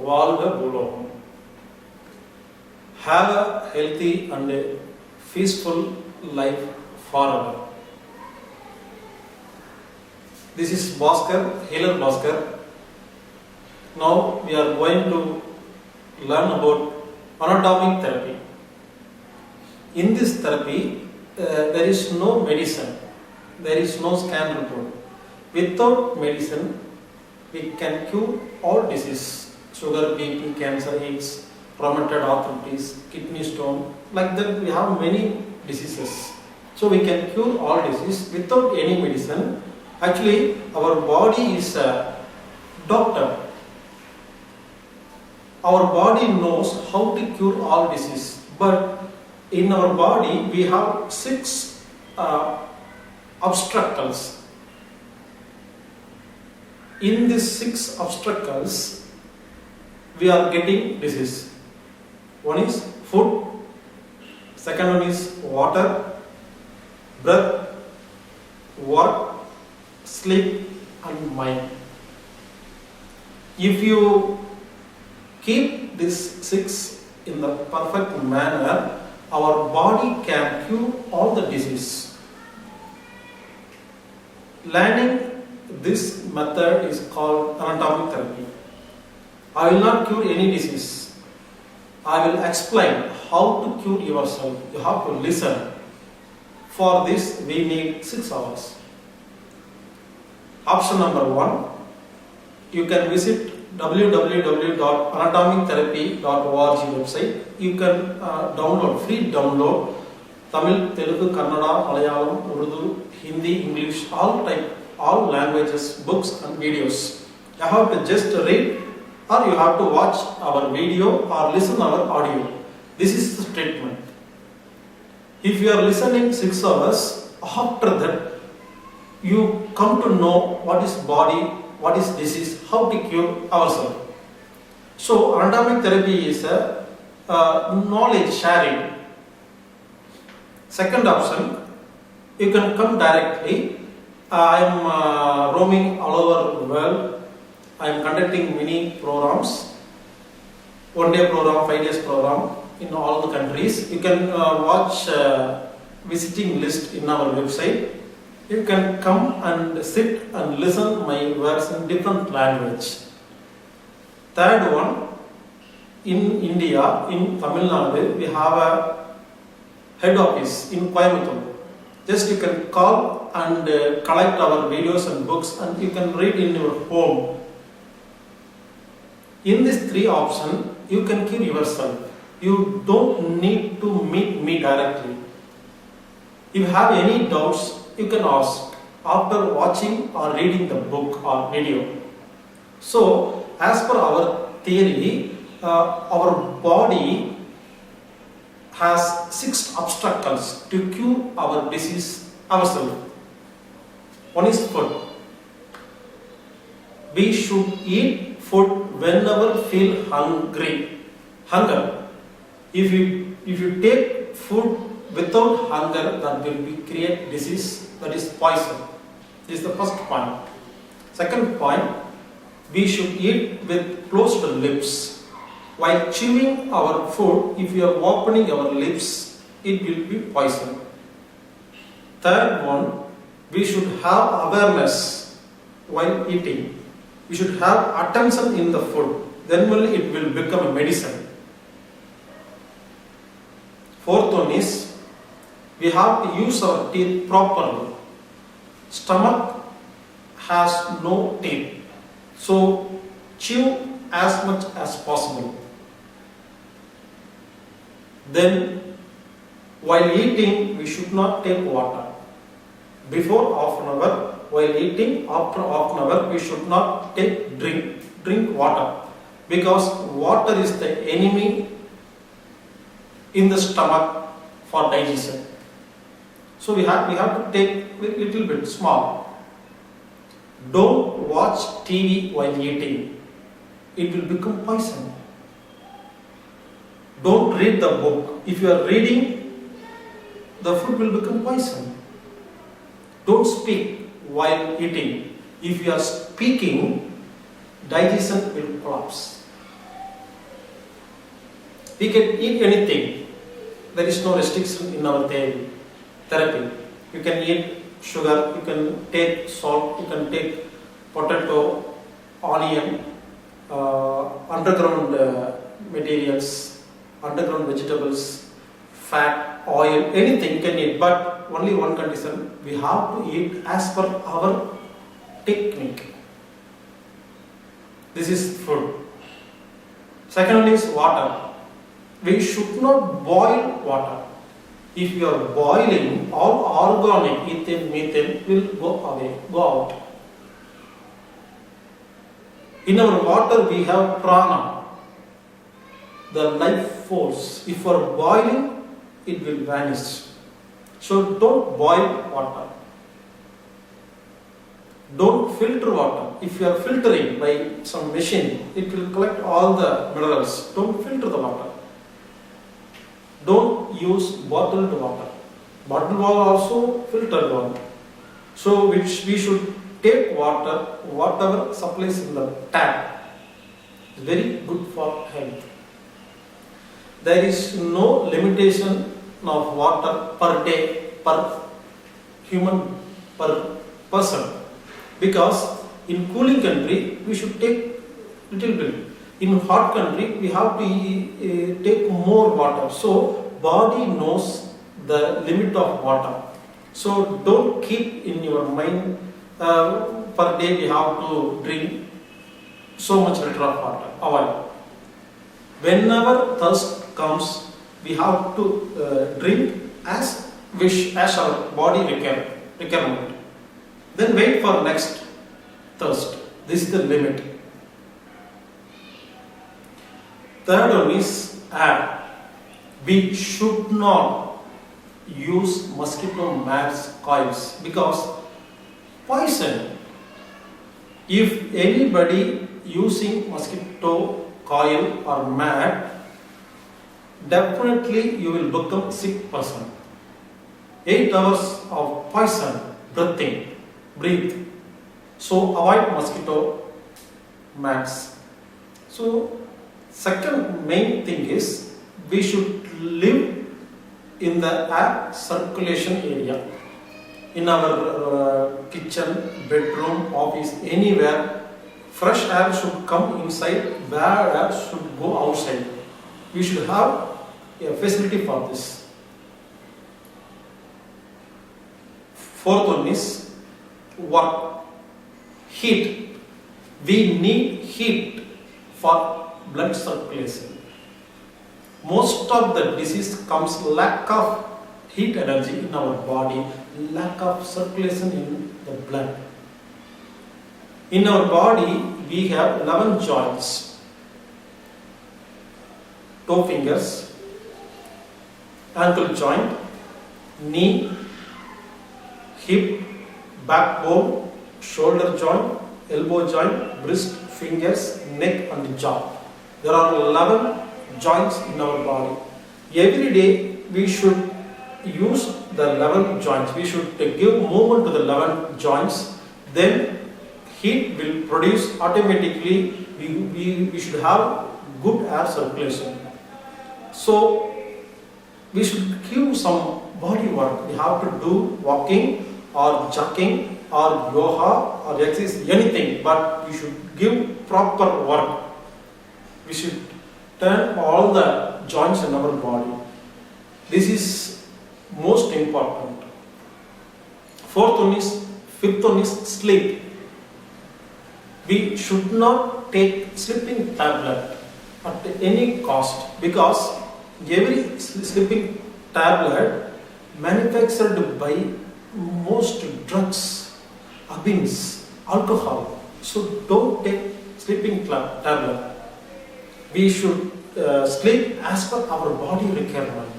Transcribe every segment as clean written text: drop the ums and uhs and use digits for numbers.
வாழ்க பூலோகம். Have a healthy and a peaceful life forever. This is Bhaskar, Healer Bhaskar. Now we are going to learn about anatomic therapy. In this therapy, there is no medicine, there is no scan report. Without medicine, we can cure all disease: sugar, BP, cancer, AIDS, rheumatoid arthritis, kidney stone. Like that, we have many diseases. So we can cure all disease without any medicine. Actually, our body is a doctor. Our body knows how to cure all disease, but in our body we have 6 obstacles. In these 6 obstacles, we are getting disease. One is food, second one is water, breath, work, sleep and mind. If you keep these 6 in the perfect manner, our body can cure all the disease. Learning this method is called anatomic therapy. I will not cure any disease. I will explain how to cure yourself. You have to listen. For this we need 6 hours. Option number 1, you can visit www.anatomictherapy.org website. You can free download Tamil, Telugu, Kannada, Malayalam, Urdu, Hindi, English, all languages, books and videos. You have to just read, or you have to watch our video or listen our audio. This is the treatment. If you are listening 6 hours, after that you come to know what is body, what is disease, how to cure ourselves. So anatomic therapy is a knowledge sharing. Second option, you can come directly. I am roaming all over the world. I am conducting many programs, 1-day program, 5 days program in all the countries. You can watch visiting list in our website. You can come and sit and listen my words in different language. Third one, in India, in Tamil Nadu, we have a head office in Coimbatore. Just you can call and collect our videos and books and you can read in your home. In these 3 options, you can cure yourself. You don't need to meet me directly. If you have any doubts, you can ask after watching or reading the book or video. So, as per our theory, our body has 6 obstacles to cure our disease ourselves. One is food. We should eat food whenever feel hunger. If you take food without hunger, that will create disease, that is poison. This is the first point. Second point, we should eat with closed lips. While chewing our food, if you are opening our lips, it will be poison. Third one, we should have awareness while eating. We should have attention in the food. Then only it will become a medicine. Fourth one is, we have to use our teeth properly. Stomach has no teeth. So chew as much as possible. Then while eating, we should not take water. Before half an hour, while eating, after half an hour, we should not drink water, because water is the enemy in the stomach for digestion. So we have to take little bit small. Don't watch TV while eating. It will become poison. Don't read the book. If you are reading, the food will become poison. Don't speak while eating. If you are speaking, digestion will collapse. We can eat anything. There is no restriction in our therapy. You can eat sugar, you can take salt, you can take potato, onion, underground materials, underground vegetables, fat, oil, anything you can eat, but only one condition, we have to eat as per our technique. This is food. Second is water. We should not boil water. If you are boiling, all organic ethane, methane will go away, go out. In our water we have prana, the life force. If you are boiling, it will vanish. So don't boil water. Don't filter water. If you are filtering by some machine, it will collect all the minerals. Don't filter the water. Don't use bottled water. Bottled water also filtered water. So we should take water, whatever supplies in the tap. It's very good for health. There is no limitation of water per day, per human, per person. Because in cooling country, we should take little bit. In hot country, we have to take more water. So, body knows the limit of water. So, don't keep in your mind, per day we have to drink so much liter of water. Avoid. Whenever thirst comes, we have to drink as our body requirement. Then wait for next thirst. This is the limit. Third one is air. We should not use mosquito mats coils because poison. If anybody using mosquito coil or mat, definitely you will become sick person. 8 hours of poison breathe. So avoid mosquito mats. So second main thing is we should live in the air circulation area. In our kitchen, bedroom, office, anywhere, fresh air should come inside, bad air should go outside. We should have a facility for this. Fourth one is work. Heat. We need heat for blood circulation. Most of the disease comes lack of heat energy in our body, lack of circulation in the blood. In our body, we have 11 joints. Toe fingers, ankle joint, knee, hip, backbone, shoulder joint, elbow joint, wrist, fingers, neck and jaw. There are 11 joints in our body. Every day we should use the 11 joints. We should give movement to the 11 joints. Then heat will produce automatically. We should have good air circulation. So we should give some body work. We have to do walking or jogging or yoga or exercise, anything, but we should give proper work. We should turn all the joints in our body. This is most important. Fifth one is sleep. We should not take sleeping tablet at any cost because every sleeping tablet manufactured by most drugs, abuse, alcohol. So don't take sleeping tablet. We should sleep as per our body requirement.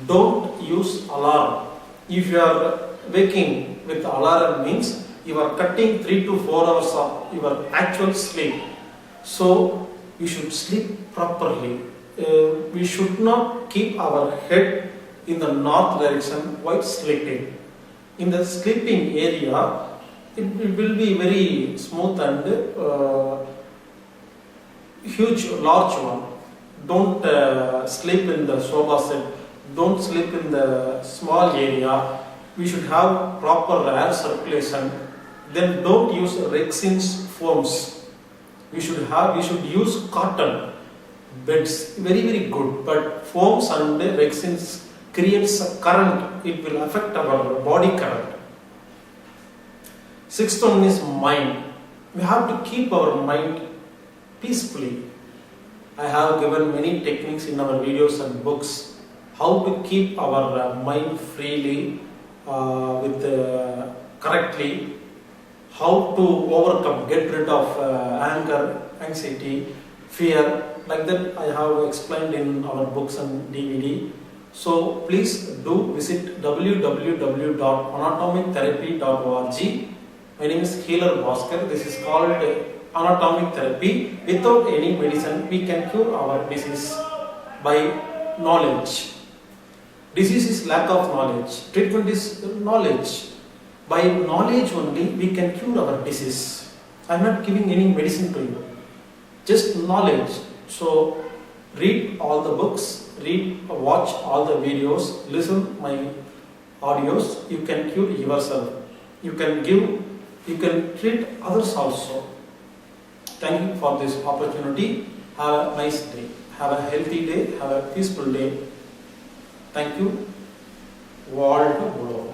Don't use alarm. If you are waking with alarm means you are cutting 3 to 4 hours of your actual sleep. So you should sleep properly. We should not keep our head in the north direction while sleeping. In the sleeping area, it will be very smooth and huge, large one. don't sleep in the sofa set, don't sleep in the small area. We should have proper air circulation. Then don't use Rexins foams. We should use cotton beds, very good. But foams and Rexins creates a current. It will affect our body current. Sixth one is mind. We have to keep our mind peacefully. I have given many techniques in our videos and books how to keep our mind freely correctly, how to overcome, get rid of anger, anxiety, fear. Like that I have explained in our books and DVD. So please do visit www.anatomictherapy.org. My name is Healer Bhaskar. This is called anatomic therapy. Without any medicine, we can cure our disease by knowledge. Disease is lack of knowledge. Treatment is knowledge. By knowledge only, we can cure our disease. I am not giving any medicine to you. Just knowledge. So, read all the books, watch all the videos, listen my audios. You can cure yourself. You can treat others also. Thank you for this opportunity. Have a nice day. Have a healthy day. Have a peaceful day. Thank you. World.